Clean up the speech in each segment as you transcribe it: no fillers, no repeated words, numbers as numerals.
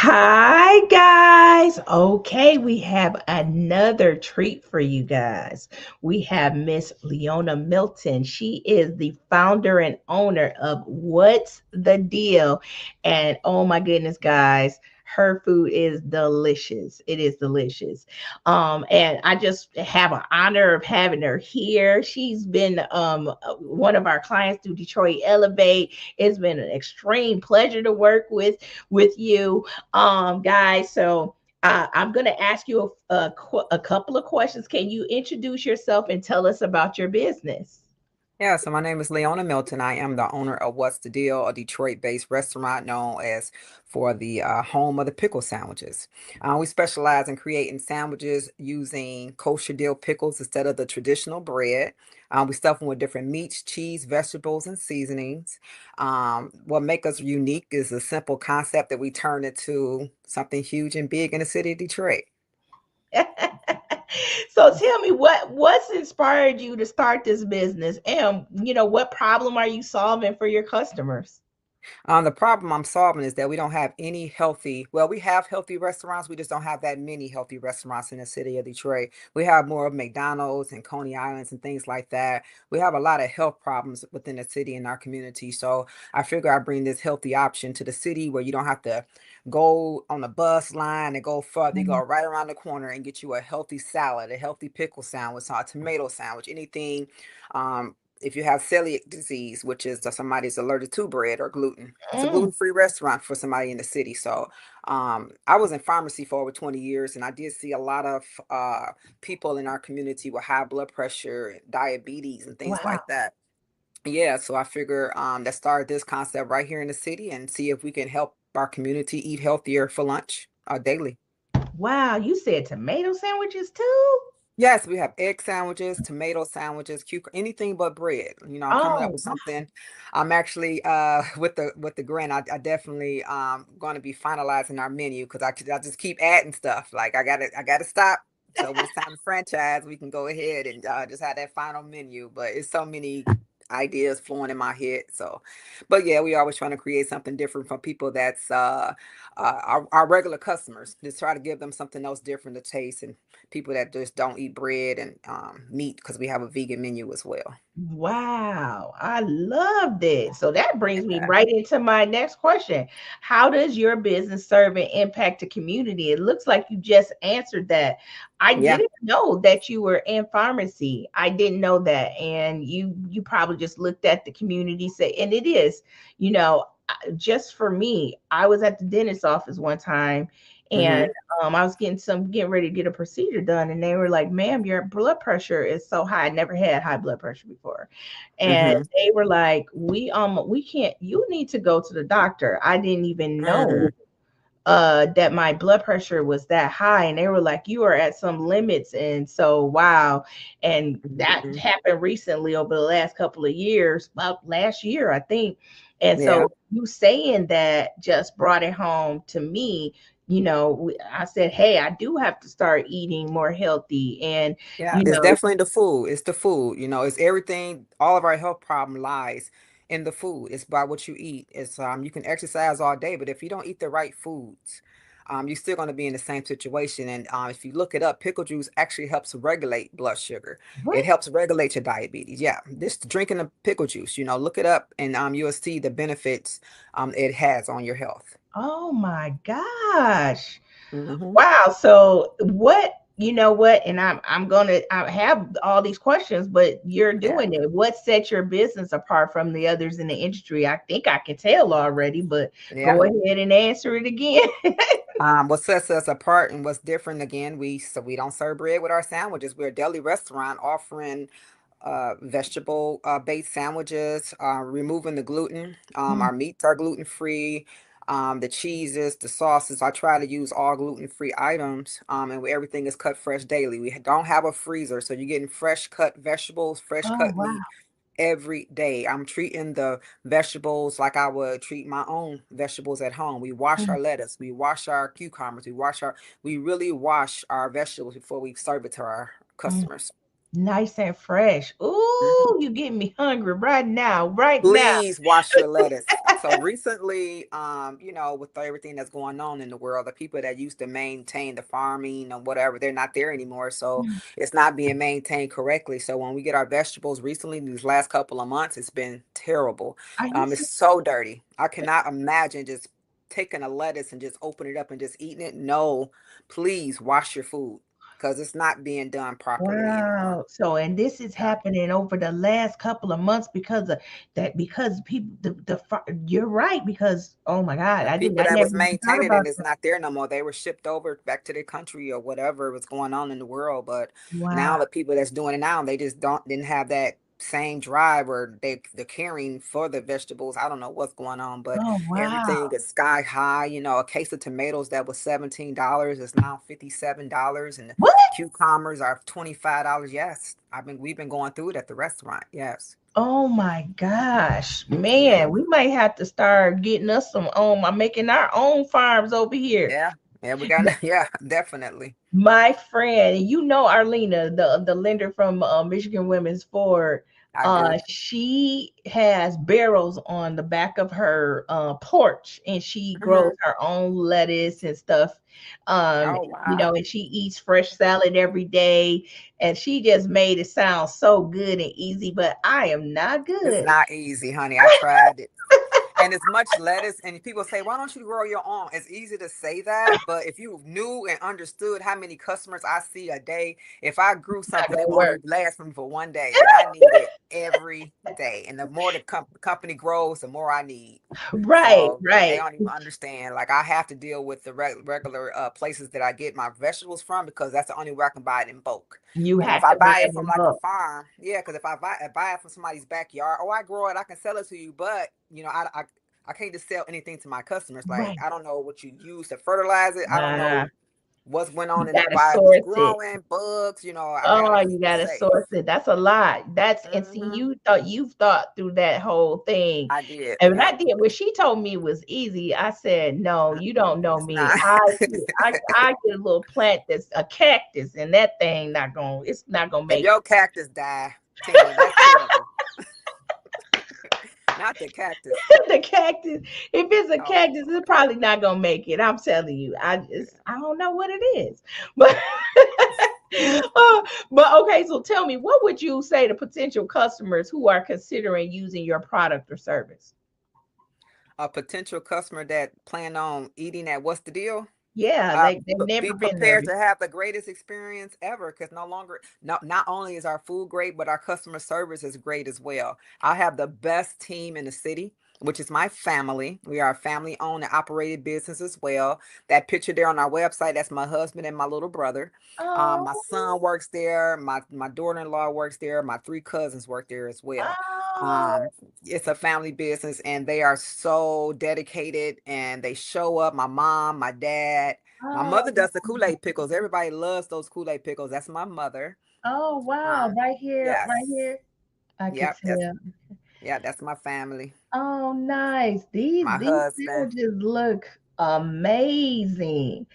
Hi, guys. Okay, we have another treat for you guys. We have Miss Leona Milton. She is the founder and owner of What's the Deal? And oh my goodness, guys, her food is delicious. It is delicious. And I just have an honor of having her here. She's been one of our clients through Detroit Elevate. It's been an extreme pleasure to work with you guys. So I'm going to ask you a couple of questions. Can you introduce yourself and tell us about your business? Yeah, so my name is Leona Milton. I am the owner of What's the Deal, a Detroit-based restaurant known as for the home of the pickle sandwiches. We specialize in creating sandwiches using kosher dill pickles instead of the traditional bread. We stuff them with different meats, cheese, vegetables, and seasonings. What makes us unique is a simple concept that we turn into something huge and big in the city of Detroit. So tell me what's inspired you to start this business, and what problem are you solving for your customers? The problem I'm solving is that we don't have any healthy, well, we have healthy restaurants. We just don't have that many healthy restaurants in the city of Detroit. We have more of McDonald's and Coney Islands and things like that. We have a lot of health problems within the city and our community. So I figure I bring this healthy option to the city where you don't have to go on a bus line and go further. You go Mhm. right around the corner and get you a healthy salad, a healthy pickle sandwich, a tomato sandwich, anything. If you have celiac disease, which is somebody's allergic to bread or gluten, it's a Mm. gluten-free restaurant for somebody in the city. So I was in pharmacy for over 20 years, and I did see a lot of people in our community with high blood pressure, diabetes, and things Wow. like that. Yeah, so I figure let's start this concept right here in the city and see if we can help our community eat healthier for lunch daily. Wow, you said tomato sandwiches too? Yes, we have egg sandwiches, tomato sandwiches, cucumber, anything but bread. I'm coming up Oh, with something. I'm actually with the grant, I definitely going to be finalizing our menu because I just keep adding stuff. Like I gotta stop. So when it's time to franchise, we can go ahead and just have that final menu. But it's so many ideas flowing in my head. So, but yeah, we always trying to create something different for people that's our regular customers. Just try to give them something else different to taste and people that just don't eat bread and meat because we have a vegan menu as well. wow, I loved it. So that brings me Yeah. right into my next question. How does your business serve and impact the community? It looks like you just answered that. I Yeah. didn't know that you were in pharmacy. I didn't know that. And you probably just looked at the community say, and it is, just for me, I was at the dentist's office one time, and Hmm. I was getting ready to get a procedure done, and they were like, "Ma'am, your blood pressure is so high." I never had high blood pressure before, and Hmm. they were like, we can't. You need to go to the doctor." I didn't even know Mm. that my blood pressure was that high, and they were like, "You are at some limits." And so, wow, and that Hmm. happened recently over the last couple of years, about last year, I think. And Yeah. so, you saying that just brought it home to me. I said, "Hey, I do have to start eating more healthy." And Yeah. you It's know definitely the food. It's the food. It's everything. All of our health problem lies in the food. It's by what you eat. It's you can exercise all day, but if you don't eat the right foods, you're still going to be in the same situation. And if you look it up, pickle juice actually helps regulate blood sugar. what? It helps regulate your diabetes. Yeah, just drinking the pickle juice. Look it up, and you'll see the benefits it has on your health. Oh my gosh. Hmm. Wow. So what, and I'm gonna I have all these questions, but you're Yeah. doing it. What sets your business apart from the others in the industry? I think I can tell already, but Yeah. go ahead and answer it again. What sets us apart and what's different again, we don't serve bread with our sandwiches. We're a deli restaurant offering vegetable based sandwiches, removing the gluten. Mm. Our meats are gluten free. The cheeses, the sauces, I try to use all gluten free items. And everything is cut fresh daily. We don't have a freezer, so you're getting fresh cut vegetables, fresh Oh cut wow. meat every day. I'm treating the vegetables like I would treat my own vegetables at home. We wash Mm. our lettuce, we wash our cucumbers, we really wash our vegetables before we serve it to our Mm. customers. Nice and fresh. Mhm. Ooh, you getting me hungry right now, right now. Please wash your lettuce. So recently, with everything that's going on in the world, the people that used to maintain the farming or whatever, they're not there anymore. So it's not being maintained correctly. So when we get our vegetables recently, these last couple of months, it's been terrible. Are you It's serious? so dirty. I cannot imagine just taking a lettuce and just opening it up and just eating it. No, please wash your food because it's not being done properly anymore. Wow. So, and this is Yeah. happening over the last couple of months because of that, because people, you're right, because, oh my God, The people I that never was even thought maintaining about it is that. not there no more. They were shipped over back to their country or whatever was going on in the world. But Wow. now the people that's doing it now, they just didn't have that same drive or the caring for the vegetables. I don't know what's going on, but Oh, everything wow. is sky high. A case of tomatoes that was $17 is now $57, and the What? cucumbers are $25. Yes, we've been going through it at the restaurant. Yes. Oh my gosh, Yeah. man, we might have to start getting us some I'm making our own farms over here. Yeah. Yeah. We got, yeah, definitely. My friend, you know Arlena, the lender from Michigan Women's Ford, I do. she has barrels on the back of her porch, and she grows Hmm. her own lettuce and stuff. Um, Oh, wow. and she eats fresh salad every day, and she just made it sound so good and easy, but I am not It's good. not easy, honey. I tried it. And as much lettuce, and people say, why don't you grow your own? It's easy to say that, but if you knew and understood how many customers I see a day, if I grew Not something, it gonna would only work. last me for one day, and I need it every day. And the more the company grows, the more I need. Right, So they right. don't even understand. Like I have to deal with the regular places that I get my vegetables from because that's the only way I can buy it in bulk. You If have I to buy buy it it from in like a bulk. farm, yeah, because if I buy it from somebody's backyard, oh, I grow it, I can sell it to you, but I can't just sell anything to my customers. Like Right. I don't know what you use to fertilize it. I don't Uh, know what's went you on in it gotta while it was source it. growing, bugs. I gotta Oh, you keep it gotta safe. source it. That's a lot. That's and see, Hmm. you've thought through that whole thing. I did. And when Yeah. I did, when she told me it was easy, I said, "No, you don't know It's me. not. I get a little plant that's a cactus, and that thing it's not gonna If make your cactus die, Tina, that's terrible. Not the cactus. the cactus. If it's a Oh cactus, Lord. it's probably not gonna make it. I'm telling you. I don't know what it is, but but okay. So tell me, what would you say to potential customers who are considering using your product or service? A potential customer that plan on eating at What's the Deal? Yeah, they've Be never been there prepared before. to have the greatest experience ever because no longer not only is our food great, but our customer service is great as well. I have the best team in the city, which is my family. We are a family owned and operated business as well. That picture there on our website, that's my husband and my little brother. My Oh, son works there, my daughter-in-law works there, my three cousins work there as well. oh, um it's a family business and they are so dedicated and they show up. My mom, my dad, my oh, mother does the Kool-Aid pickles. Everybody loves those Kool-Aid pickles. That's my mother. oh, wow! um Right here, yes. right here. I could Yep, that's, tell. yeah, that's my family. Oh, nice. These My these husband. sandwiches look amazing.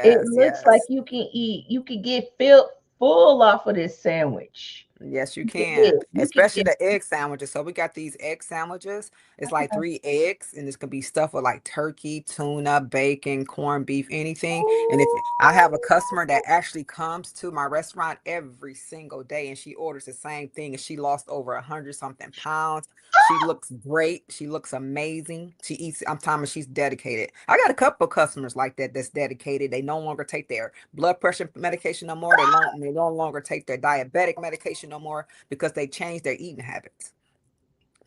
It Yes, looks like yes. you can get filled full off of this sandwich. Yes, you You can get, can. you can Especially get. the egg sandwiches. So we got these egg sandwiches. It's like three eggs, and this could be stuff with like turkey, tuna, bacon, corned beef, anything. And if I have a customer that actually comes to my restaurant every single day and she orders the same thing and she lost over 100 something pounds. She looks great. She looks amazing. She eats. I'm telling you, she's dedicated. I got a couple of customers like that that's dedicated. They no longer take their blood pressure medication no more. They no longer take their diabetic medication no more because they changed their eating habits.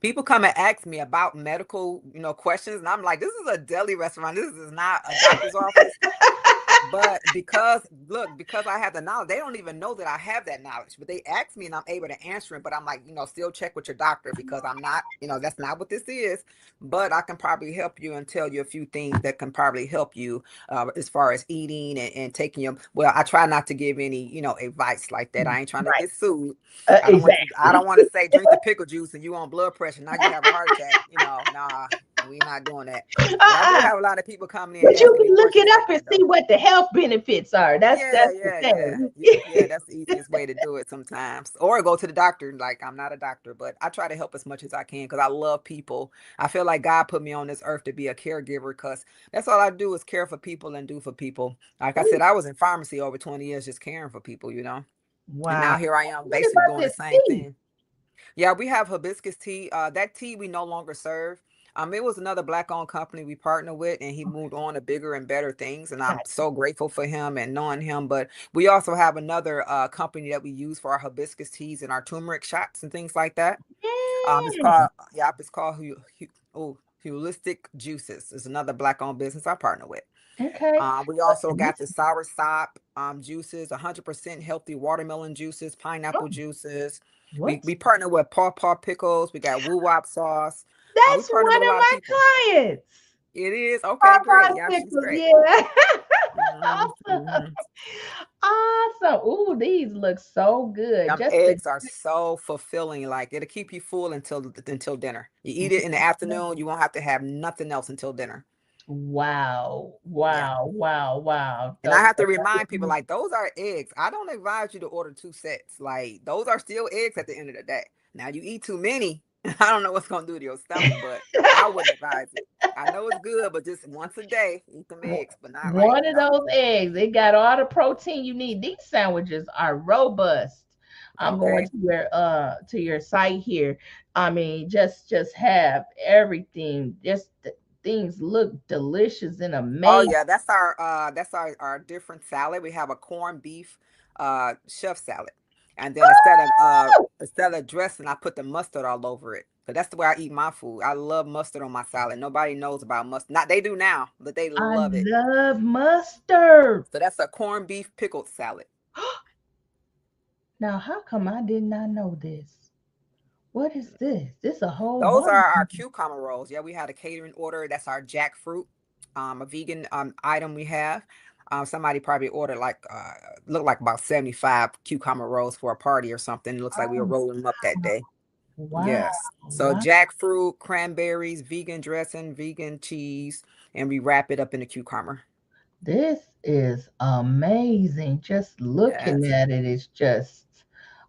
People come and ask me about medical, questions, and I'm like, this is a deli restaurant. This is not a doctor's office. But because I have the knowledge, they don't even know that I have that knowledge. But they ask me and I'm able to answer it. But I'm like, still check with your doctor because I'm not, that's not what this is. But I can probably help you and tell you a few things that can probably help you as far as eating and taking your. Well, I try not to give any, advice like that. I ain't trying to Right. get sued. I don't want you. I Exactly. don't want to say drink the pickle juice and you on blood pressure. Now you have a heart attack. Nah. We're not doing that. But I do Uh-uh. have a lot of people coming in But you asking me can look it questions like up and that, see though. what the health benefits are. That's Yeah, that's the yeah, yeah. thing. Yeah, that's the easiest way to do it sometimes. Or go to the doctor. Like, I'm not a doctor, but I try to help as much as I can because I love people. I feel like God put me on this earth to be a caregiver because that's all I do is care for people and do for people. Like I said, I was in pharmacy over 20 years just caring for people, you know? And Wow. now here I am What basically about doing the this same tea? thing. Yeah, we have hibiscus tea. That tea we no longer serve. It was another black-owned company we partnered with, and he moved on to bigger and better things. And I'm Gotcha. so grateful for him and knowing him. But we also have another company that we use for our hibiscus teas and our turmeric shots and things like that. It's Mm, called yeah, it's called Holistic Juices. It's another black-owned business I partner with. okay. We Uh, also and got this, the sour sop juices, 100% healthy watermelon juices, oh, pineapple juices. We what? partner with Paw Pickles. We got Woo Wop sauce. We That's partner with one a of lot of my people. clients. It is okay, great. Papa Yeah, she's Pickles, great. yeah. Hmm Awesome. hmm Awesome. Ooh, these look so good. Them Just the eggs are so fulfilling. Like it'll keep you full until dinner. You eat it in the afternoon, you won't have to have nothing else until dinner. wow. Yeah. Wow. Wow. Wow. And I Okay. have to remind people like those are eggs. I don't advise you to order two sets. Like those are still eggs at the end of the day. Now you eat too many, I don't know what's gonna do to your stomach, but I wouldn't advise it. I know it's good, but just once a day, eat them eggs, but not like, One of those eggs, it got all the protein you need. These sandwiches are robust. I'm going Okay. to your site here. I mean, just have everything. Just things look delicious and Oh amazing. yeah, that's our different salad. We have a corned beef chef salad. And then Oh, instead of dressing, I put the mustard all over it. So that's the way I eat my food. I love mustard on my salad. Nobody knows about mustard. Not they do now, but they I love it. love mustard. So that's a corned beef pickled salad. Now, how come I did not know this? What is this? This a whole Those are bunch. our cucumber rolls. Yeah, we had a catering order. That's our jackfruit, a vegan item we have. Somebody probably ordered like looked like about 75 cucumber rolls for a party or something. It looks like we were Oh, rolling them up that day. wow. Yes. So Wow. jackfruit, cranberries, vegan dressing, vegan cheese, and we wrap it up in the cucumber. This is amazing. Just looking Yes. at it is just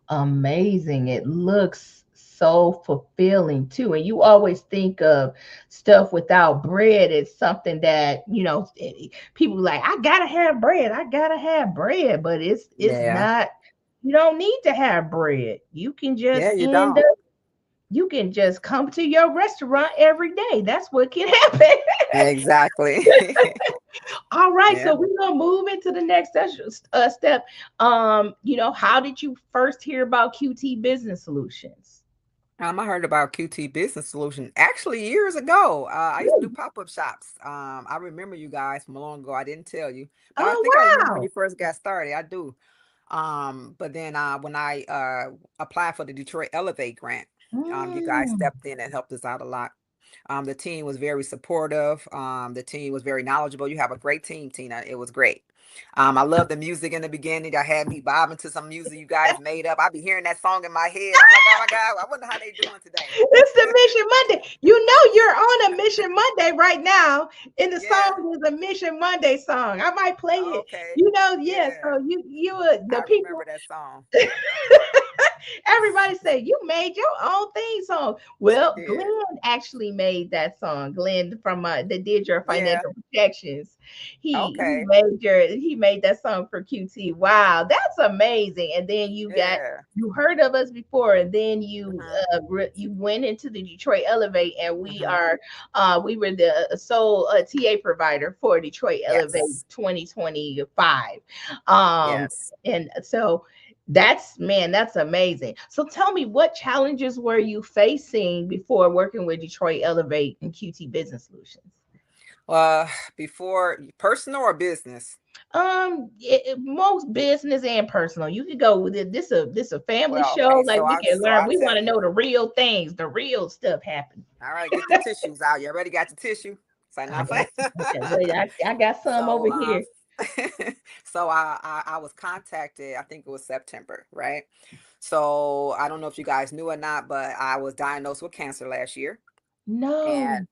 amazing. It looks so fulfilling too. And you always think of stuff without bread as something that, people like, I gotta have bread. I gotta have bread. But it's Yeah. not, you don't need to have bread. Yeah, you don't. You can just come to your restaurant every day. That's what can happen. Exactly. All right, Yeah. so we're gonna move into the next step. How did you first hear about QT Business Solutions? I heard about QT Business Solution actually years ago. I used to do Ooh, pop-up shops. I remember you guys from long ago. I didn't tell you, but I oh think I remember when wow. you first got started. I do. But then when I applied for the Detroit Elevate grant, you guys Mm, stepped in and helped us out a lot. The team was very supportive. The team was very knowledgeable. You have a great team, Tina. It was great. I love the music in the beginning. I had me bobbing to some music you guys made up. I be hearing that song in my head. I'm like, oh my God, I wonder how they doing today. it's the Mission Monday. You know you're on a Mission Monday right now, and the Yeah. song is a Mission Monday song. I might play it. Okay. Yeah. Yeah. So you the I people. remember that song. Everybody say you made your own theme song. She Well, did. Glenn actually made that song. Glenn from that did your Yeah. financial projections. Okay. He made that song for QT. Wow, that's amazing. And then Yeah. you heard of us before, and then Hmm you went into the Detroit Elevate, and hmm we were the sole TA provider for Detroit Elevate Yes. 2025. Um, Yes. and so that's amazing. So tell me, what challenges were you facing before working with Detroit Elevate and QT Business Solutions? Uh, before personal or business? Most business and personal. You could go with it. This a family Well, show. okay. Like we can So learn. I We tell want to you. know the real things, the real stuff happen. All right, get the tissues out. You already got your tissue? Say I nothing. got okay. Wait, I got some over so here. so I was contacted, I think it was September, right? So I don't know if you guys knew or not, but I was diagnosed with cancer last year. No. And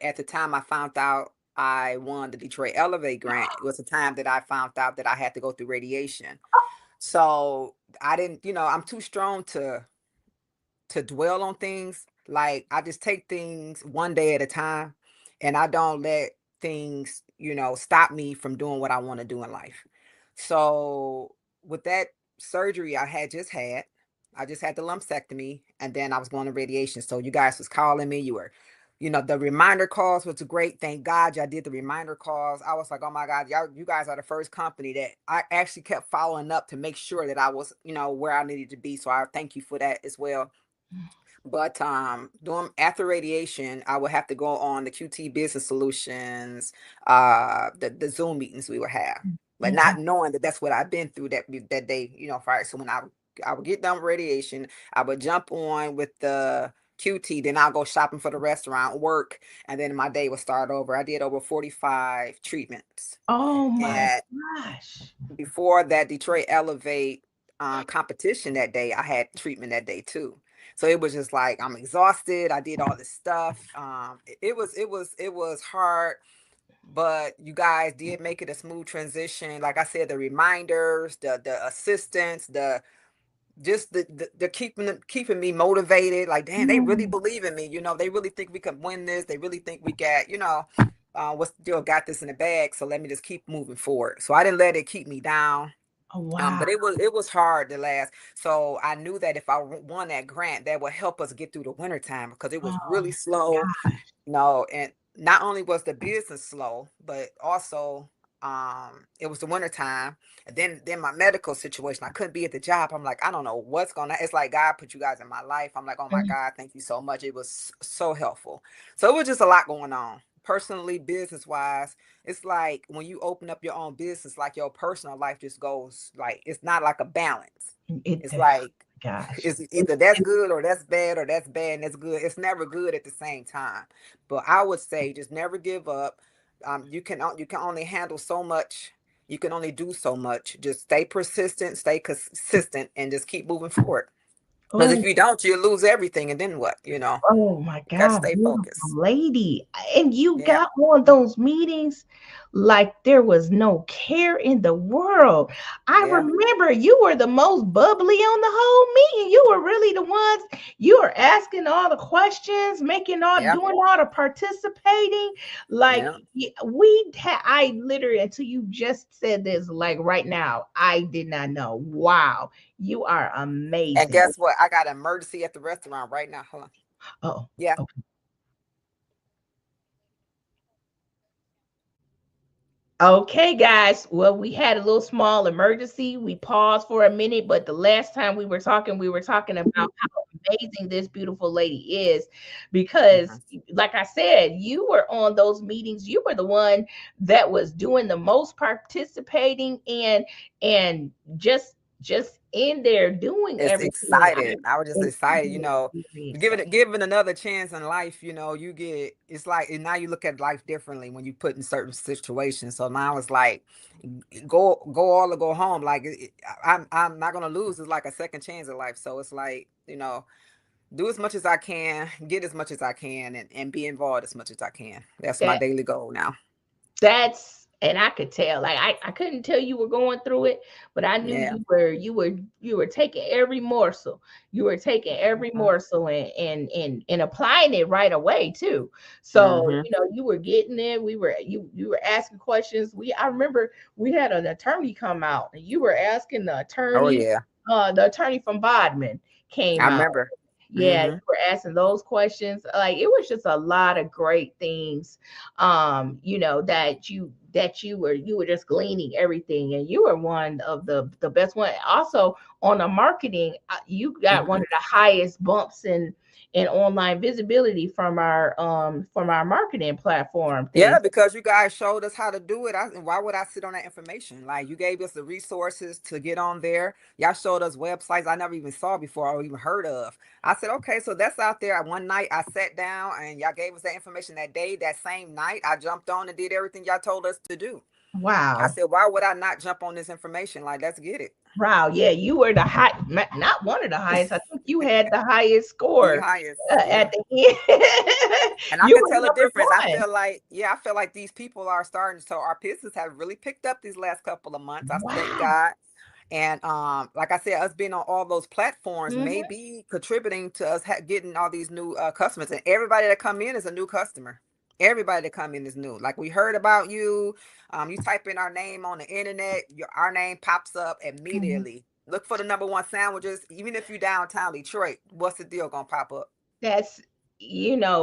at the time I found out I won the Detroit Elevate grant, it was the time that I found out that I had to go through radiation. So I didn't, I'm too strong to dwell on things. Like I just take things one day at a time, and I don't let things, stop me from doing what I want to do in life. So with that surgery I just had the lumpectomy, and then I was going to radiation. So you guys was calling me. The reminder calls was great. Thank God y'all did the reminder calls. I was like, oh my God, you guys are the first company that I actually kept following up to make sure that I was, where I needed to be. So I thank you for that as well. But doing after radiation, I would have to go on the QT Business Solutions, the Zoom meetings we would have, but Mhm. not knowing that that's what I've been through that day, prior. So when I would get done with radiation, I would jump on with the QT, then I'll go shopping for the restaurant, work, and then my day would start over. I did over 45 treatments, Oh my and gosh. before that Detroit Elevate competition that day, I had treatment that day too. So it was just like I'm exhausted. I did all this stuff. It was hard, but you guys did make it a smooth transition. Like I said, the reminders, the assistance, the keeping me motivated. Like, damn, they really Mm. believe in me. They really think we can win this. They really think we got, what's the deal? Got this in the bag. So let me just keep moving forward. So I didn't let it keep me down. Oh wow. But it was hard to last. So I knew that if I won that grant, that would help us get through the winter time because it was Oh really slow. gosh. And not only was the business slow, but also it was the winter time. And then my medical situation, I couldn't be at the job. I'm like, I don't know what's gonna. It's like God put you guys in my life. I'm like, oh my Mm. God, thank you so much. It was so helpful. So it was just a lot going on, personally, business wise. It's like when you open up your own business, like your personal life just goes like it's not like a balance. It's like Gosh. it's either that's good or that's bad and that's good. It's never good at the same time. But I would say just never give up. You can only handle so much. You can only do so much. Just stay persistent, stay consistent, and just keep moving forward. Because if Oh, you don't, you lose everything, and then what? oh my You got to God, stay beautiful focused. lady. And you Yeah, got on those meetings like there was no care in the world. I yeah, remember you were the most bubbly on the whole meeting. You were really the ones you were asking all the questions, yeah, doing all the participating. Like yeah. I literally, until you just said this, like right now, I did not know. Wow, you are And amazing. guess what? I got an emergency at the restaurant right now. Hold on. Oh. Yeah. Okay, guys. Well, we had a little small emergency. We paused for a minute, but the last time we were talking about how amazing this beautiful lady is because, Mhm. like I said, you were on those meetings. You were the one that was doing the most participating and just in there doing It's everything. excited. I was just excited, Excited, very giving excited. it giving another chance in life, you get it's like and now you look at life differently when you put in certain situations. So now it's like go all or go home. Like I'm not gonna lose. It's like a second chance in life. So it's like, do as much as I can, get as much as I can, and be involved as much as I can. That's my That daily goal now. That's and I could tell. Like I couldn't tell you were going through it, but I knew Yeah. you were taking every morsel. You were taking every Hmm. morsel and applying it right away too. So, Hmm. you were getting it. You were asking questions. I remember we had an attorney come out and you were asking Oh yeah. the attorney from Bodman I came out. remember. Yeah, Hmm. you were asking those questions. Like it was just a lot of great things that you were just gleaning everything, and you were one of the best one. Also on the marketing, you got one Hmm. of the highest bumps in online visibility from our marketing platform Yeah, things. because you guys showed us how to do it. Why would I sit on that information? Like you gave us the resources to get on there. Y'all showed us websites I never even saw before or even heard of. I said, okay, so that's out there. One night I sat down and y'all gave us that information that day, that same night. I jumped on and did everything y'all told us to do. I Wow. said, why would I not jump on this information? Like, let's get it. Wow. Yeah, you were the high, not one of the highest. I think you had the highest The score highest, at yeah. the end. And I You can were tell a number difference. I one. feel like, yeah, I feel like these people are starting. So our business have really picked up these last couple of months. I thank Wow. God. And like I said, us being on all those platforms may Mhm. be contributing to us getting all these new customers. And everybody that come in is a new customer. Everybody that come in is new. Like we heard about you. You type in our name on the internet, our name pops up Mhm. immediately. Look for the number one sandwiches. Even if you downtown Detroit, what's the deal gonna pop up? That's,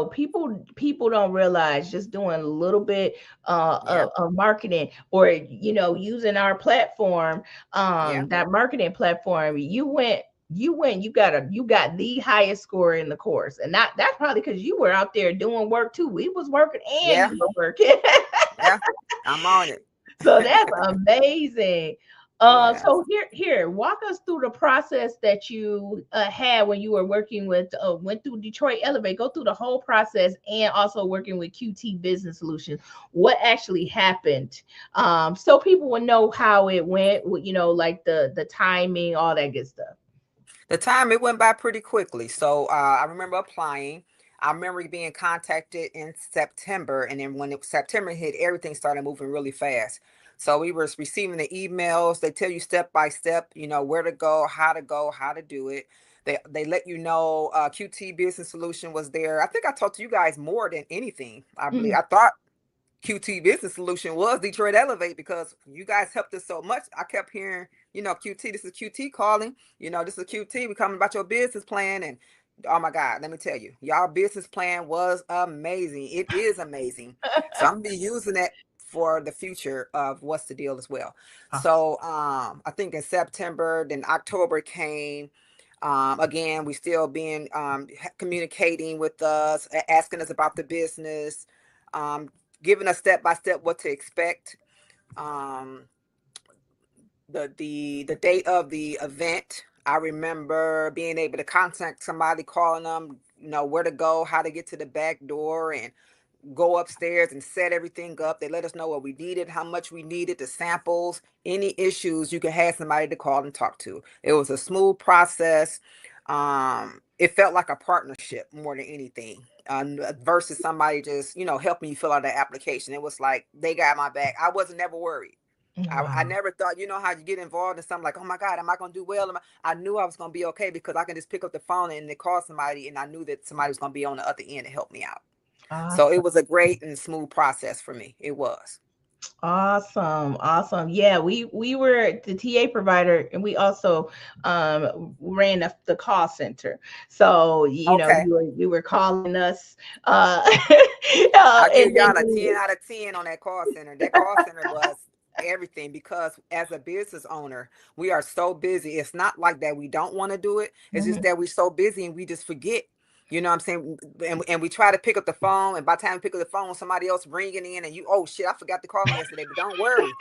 people don't realize just doing a little bit Yeah, of marketing, or using our platform, yeah, that marketing platform. You got the highest score in the course, and that's probably because you were out there doing work too. We was working and yeah, you were working. yeah. I'm on it. So that's amazing. Yeah. So here, walk us through the process that you had when you were working with, went through Detroit Elevate, go through the whole process, and also working with QT Business Solutions. What actually happened? So people would know how it went, like the timing, all that good stuff. The time it went by pretty quickly. So I remember applying. I remember being contacted in September, and then when September hit, everything started moving really fast. So we were receiving the emails. They tell you step by step, where to go, how to do it. They let you know QT Business Solution was there. I think I talked to you guys more than anything. I believe Mhm. I thought QT Business Solution was Detroit Elevate because you guys helped us so much. I kept hearing, QT, this is QT calling. This is QT. We're coming about your business plan. And oh my God, let me tell you, y'all business plan was amazing. It is amazing. So I'm gonna be using that for the future of what's the deal as well. Awesome. So I think in September, then October came. Again, we still being communicating with us, asking us about the business. Um, Giving us step by step what to expect. Um, the date of the event. I remember being able to contact somebody, calling them, where to go, how to get to the back door, and go upstairs and set everything up. They let us know what we needed, how much we needed, the samples, any issues. You could have somebody to call and talk to. It was a smooth process. It felt like a partnership more than anything, versus somebody just helping you fill out the application. It was like they got my back. I wasn't never worried. I Wow. never thought, how you get involved in something like, oh my God, am I going to do well? I knew I was going to be okay because I can just pick up the phone and then call somebody, and I knew that somebody was going to be on the other end to help me out. So it Awesome. was a great and smooth process for me. It was. Awesome, awesome. Yeah, we were the TA provider, and we also ran the call center. So Okay. you were calling us, I'll give and then y'all a 10 out of 10 on that call center. That call center was everything because as a business owner, we are so busy. It's not like that we don't want to do it. It's just Mhm. that we're so busy and we just forget. You know what I'm saying? And we try to pick up the phone, and by the time we pick up the phone, somebody else ringing in, and oh shit, I forgot to call them yesterday. But don't worry,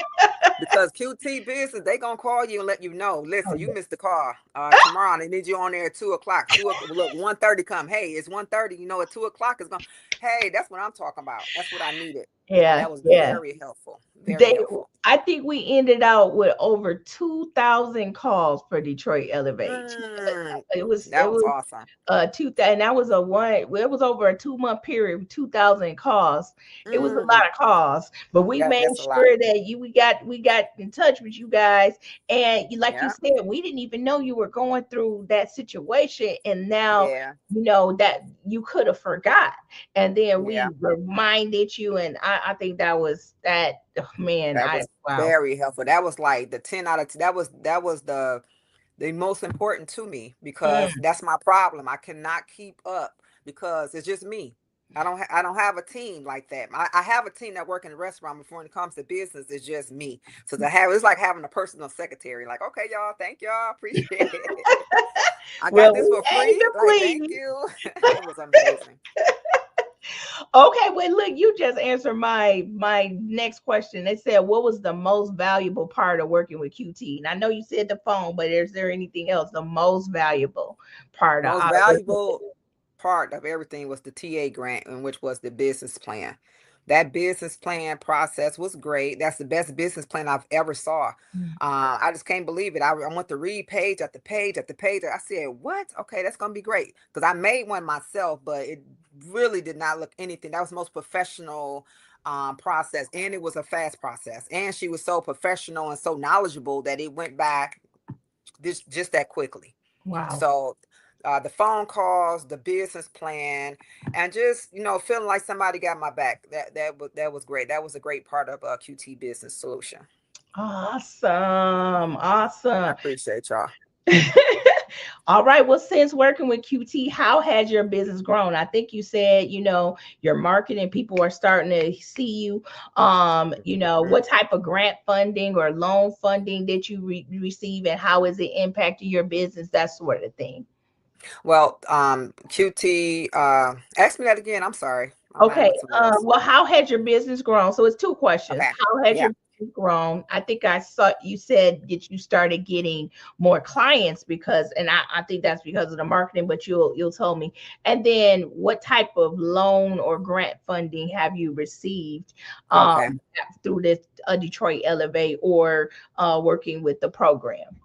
because QT business, they gonna call you and let you know. Oh, Listen, you yeah. missed the call. Tomorrow they need you on there at 2 o'clock. Look, 1:30 come. Hey, it's 1:30. At 2 o'clock is going. Hey, that's what I'm talking about. That's what I needed, and Yeah, that was yeah. very helpful. Very They, helpful. I think we ended out with over 2,000 calls for Detroit Elevate. Mm, It that was was awesome. 2000, that was it was over a 2 month period, 2,000 calls. It was a Mm, lot of calls, but we made that's a lot. sure that we got in touch with you guys, and like you Yeah, said, we didn't even know you were going through that situation, and now yeah, that you could have forgot, and then yeah. we reminded you, and I think that was that. Oh, man, That I was wow. very helpful. That was like the 10 out of 10. That was the most important to me because Mm, that's my problem. I cannot keep up because it's just me. I don't have a team like that. I have a team that work in the restaurant, but when it comes to business, it's just me. So it's like having a personal secretary. Like, okay, y'all, thank y'all, appreciate it. I got well, this we for aim free. to Like, thank please. you. It was amazing. Okay, well, look, you just answered my next question. They said, what was the most valuable part of working with QT? And I know you said the phone, but is there anything else? The most valuable part of Most out of working with valuable part of everything was the TA grant, and which was the business plan. That business plan process was great. That's the best business plan I've ever saw. Mm. I just can't believe it. I went to read page after page after page. I said, "What? Okay, that's gonna be great." Because I made one myself, but it really did not look anything. That was the most professional process, and it was a fast process. And she was so professional and so knowledgeable that it went by this just that quickly. Wow. So the phone calls, the business plan, and just feeling like somebody got my back. That was great. That was a great part of QT Business Solution. Awesome. I Awesome. appreciate y'all. All right. Well, since working with QT, how has your business grown? I think you said, your marketing people are starting to see you. Mhm. What type of grant funding or loan funding did you receive and how is it impacting your business? That sort of thing. Well, QT, ask me that again. I'm sorry. My mind Okay. went somewhere else. Well, how has your business grown? So it's two questions. Okay. How has Yeah. your business grown? I think I saw you said that you started getting more clients because, and I think that's because of the marketing, but you'll tell me. And then what type of loan or grant funding have you received Okay. through this Detroit Elevate or working with the program?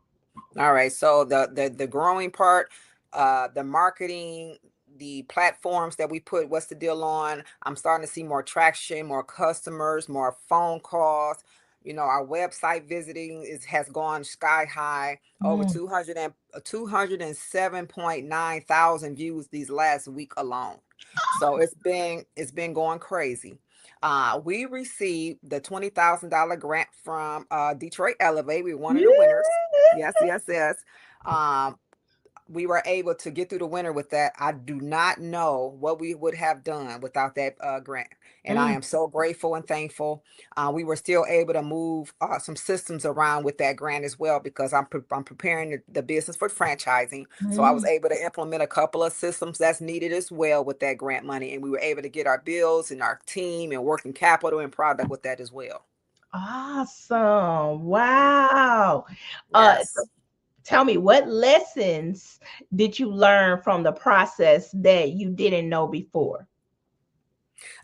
All right. So the growing part, the marketing, the platforms that we put what's the deal on, I'm starting to see more traction, more customers, more phone calls. Our website visiting has gone sky high, over Mm, 207.9 thousand views these last week alone. So it's been going crazy. We received the $20,000 grant from Detroit Elevate. We were one of the winners. Yes, yes, yes. Um, we were able to get through the winter with that. I do not know what we would have done without that grant. And I mm, am so grateful and thankful. We were still able to move some systems around with that grant as well because I'm preparing the business for franchising. So I was mm. able to implement a couple of systems that's needed as well with that grant money. And we were able to get our bills and our team and working capital and product with that as well. Awesome. Wow. So Yes. tell me, what lessons did you learn from the process that you didn't know before?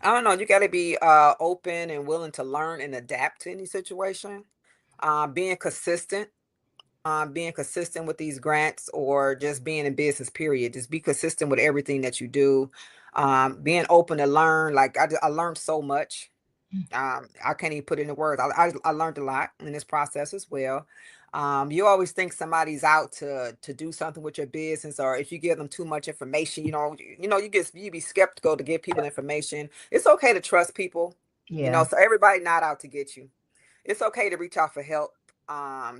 I don't know. You got to be open and willing to learn and adapt to any situation. Being consistent, being consistent with these grants or just being in business, period. Just be consistent with everything that you do. Being open to learn. Like I learned so much. I can't even put it into words. I learned a lot in this process as well. You always think somebody's out to do something with your business, or if you give them too much information, you be skeptical to give people information. It's okay to trust people, Yeah. so everybody not out to get you. It's okay to reach out for help.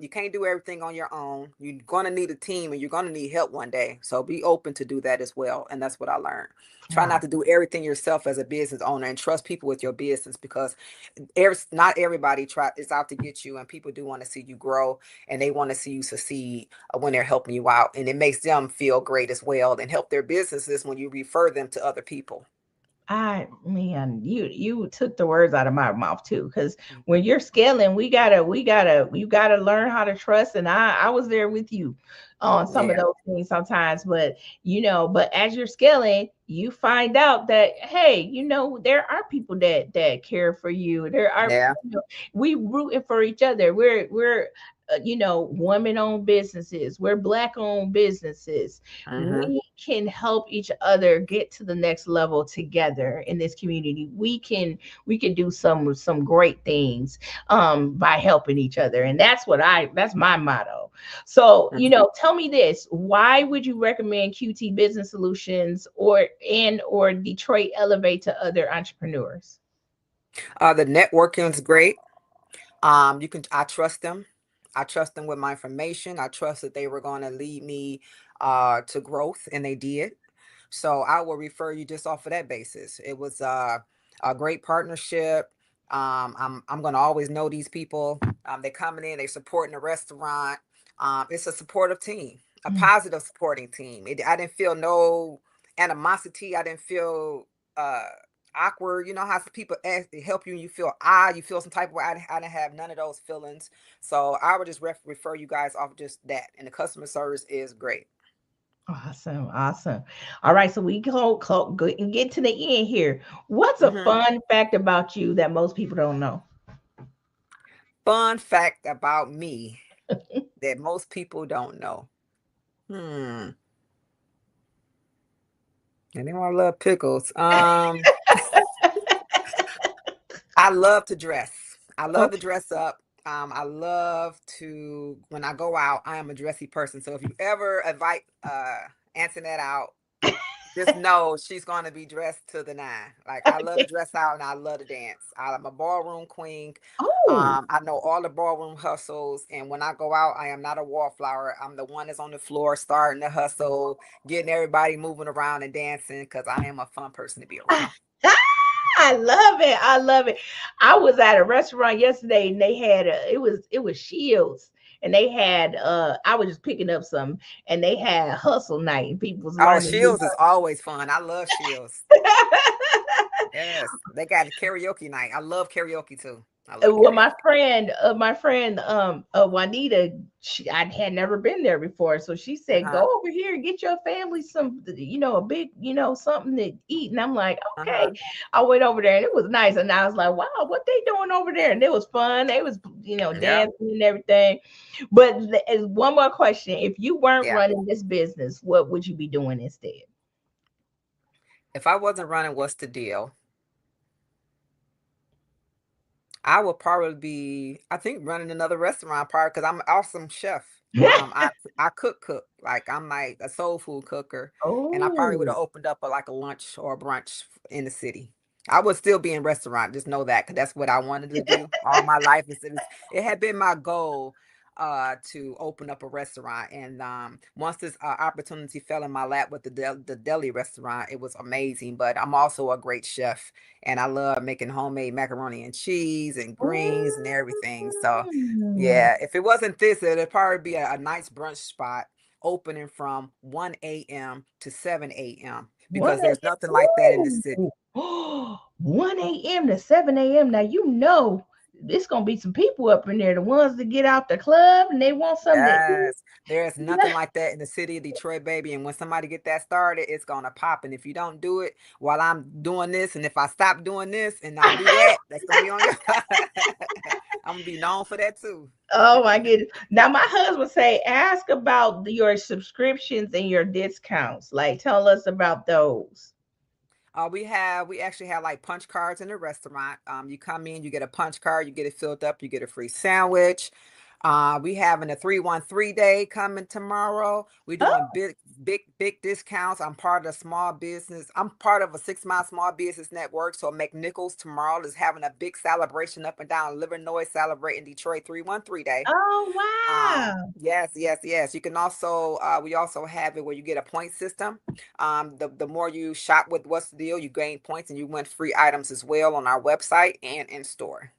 You can't do everything on your own. You're gonna need a team, and you're gonna need help one day. So be open to do that as well. And that's what I learned. Try Wow. not to do everything yourself as a business owner, and trust people with your business because not everybody is out to get you, and people do want to see you grow, and they want to see you succeed when they're helping you out, and it makes them feel great as well, and help their businesses when you refer them to other people. Man, you took the words out of my mouth too. Because when you're scaling, you gotta learn how to trust. And I was there with you on some of Yeah, those things sometimes. But as you're scaling, you find out that hey, there are people that care for you. There are yeah. we rooting for each other. We're women owned businesses. We're black owned businesses. Mm-hmm. We can help each other get to the next level together in this community. We can do some great things by helping each other. And that's my motto. So, tell me this, why would you recommend QT Business Solutions or Detroit Elevate to other entrepreneurs? The networking is great. I trust them. I trust them with my information. I trust that they were going to lead me to growth, and they did. So I will refer you just off of that basis. It was a great partnership. I'm going to always know these people. They're coming in, they're supporting the restaurant. It's a supportive team, a Mm. positive supporting team. I didn't feel no animosity. I didn't feel uh, awkward. You know how some people ask to help you and you feel you feel some type of way. I didn't have none of those feelings. So I would just refer you guys off just that. And the customer service is great. Awesome, awesome. All right, so we go and get to the end here. What's a Hmm. fun fact about you that most people don't know? Fun fact about me that most people don't know. Hmm. And then I love pickles. I love to dress. I love to dress up. I love to when I go out. I am a dressy person. So if you ever invite Antoinette out, just know she's gonna be dressed to the nine. Like I love to dress out and I love to dance. I'm a ballroom queen. Oh, I know all the ballroom hustles, and when I go out, I am not a wallflower. I'm the one that's on the floor starting the hustle, getting everybody moving around and dancing because I am a fun person to be around. I love it. I love it. I was at a restaurant yesterday and they had it was Shields and they had I was just picking up some and they had hustle night and people was Oh, learning new Shields is always fun. I love Shields. Yes, they got karaoke night. I love karaoke too. I love well, karaoke. my friend, Juanita, I had never been there before, so she said, "Go Uh-huh. over here and get your family some, a big, something to eat." And I'm like, "Okay." Uh-huh. I went over there and it was nice, and I was like, "Wow, what they doing over there?" And it was fun. They was, Yep. dancing and everything. But one more question: if you weren't Yeah. running this business, what would you be doing instead? If I wasn't running, what's the deal? I would probably be, I think, running another restaurant part because I'm an awesome chef. I cook like I'm like a soul food cooker, and I probably would Oh, have opened up like a lunch or a brunch in the city. I would still be in restaurant, just know that because that's what I wanted to do all my life. It had been my goal to open up a restaurant, and once this opportunity fell in my lap with the deli restaurant, it was amazing. But I'm also a great chef and I love making homemade macaroni and cheese and greens and everything. So, mm. yeah, if it wasn't this, it'd probably be a nice brunch spot opening from 1 a.m. to 7 a.m. One because there's nothing a.m. like that in the Ooh. city. 1 a.m. to 7 a.m. Now it's gonna be some people up in there, the ones that get out the club and they want something to eat. Yes, there's nothing like that in the city of Detroit, baby. And when somebody get that started, it's gonna pop. And if you don't do it while I'm doing this, and if I stop doing this and I do that, that's gonna be on your. I'm gonna be known for that too. Oh my goodness. Now my husband say, ask about your subscriptions and your discounts. Like tell us about those. We actually have like punch cards in the restaurant. You come in, you get a punch card, you get it filled up, you get a free sandwich. We having a 313 day coming tomorrow. We're doing Oh, big discounts. I'm part of the small business. I'm part of a 6 mile small business network. So McNichols tomorrow is having a big celebration up and down Livernois celebrating Detroit 313 day. oh wow. Yes. You can also we also have it where you get a point system. The more you shop with What's the Deal, you gain points and you win free items as well on our website and in store.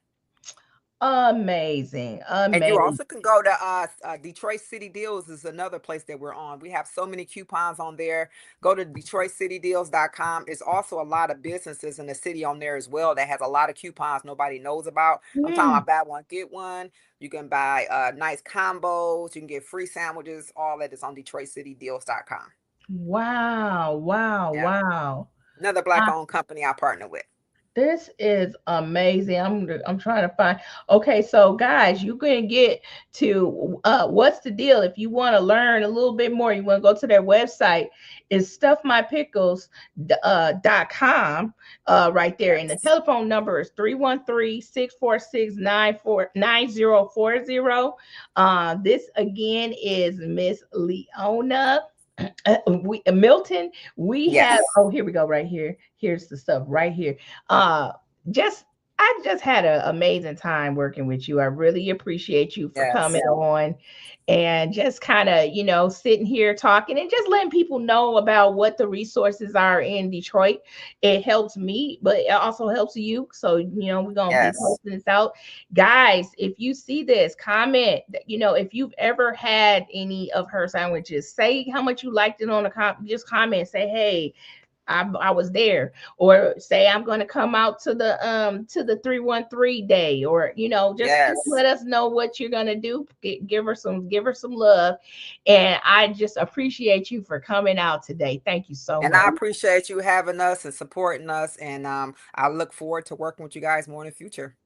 Amazing. And you Amazing. also can go to Detroit City Deals is another place that we're on. We have so many coupons on there. Go to DetroitCityDeals.com. There's also a lot of businesses in the city on there as well that has a lot of coupons nobody knows about. I'm talking Mm. about buy one, get one. You can buy nice combos. You can get free sandwiches. All that is on DetroitCityDeals.com. Wow. Wow. Yeah. Wow. Another black owned company I partner with. This is amazing. I'm trying to find. Okay, so guys, you can get to what's the deal if you want to learn a little bit more. You want to go to their website. Is stuffmypickles.com right there. And the Yes. telephone number is 313-646-9040. This again is Miss Leona Milton. We have, Yes. oh, here we go, right here. Here's the stuff right here. Uh just I just had an amazing time working with you. I really appreciate you for coming Yes. on and just kind of, sitting here talking and just letting people know about what the resources are in Detroit. It helps me, but it also helps you. So, we're going to be Yes. posting this out. Guys, if you see this, comment, if you've ever had any of her sandwiches, say how much you liked it on the just comment, say, hey, I was there. Or say I'm going to come out to the 313 day, or just Yes. let us know what you're going to do. Give her some love. And I just appreciate you for coming out today. Thank you so And much. I appreciate you having us and supporting us. And I look forward to working with you guys more in the future.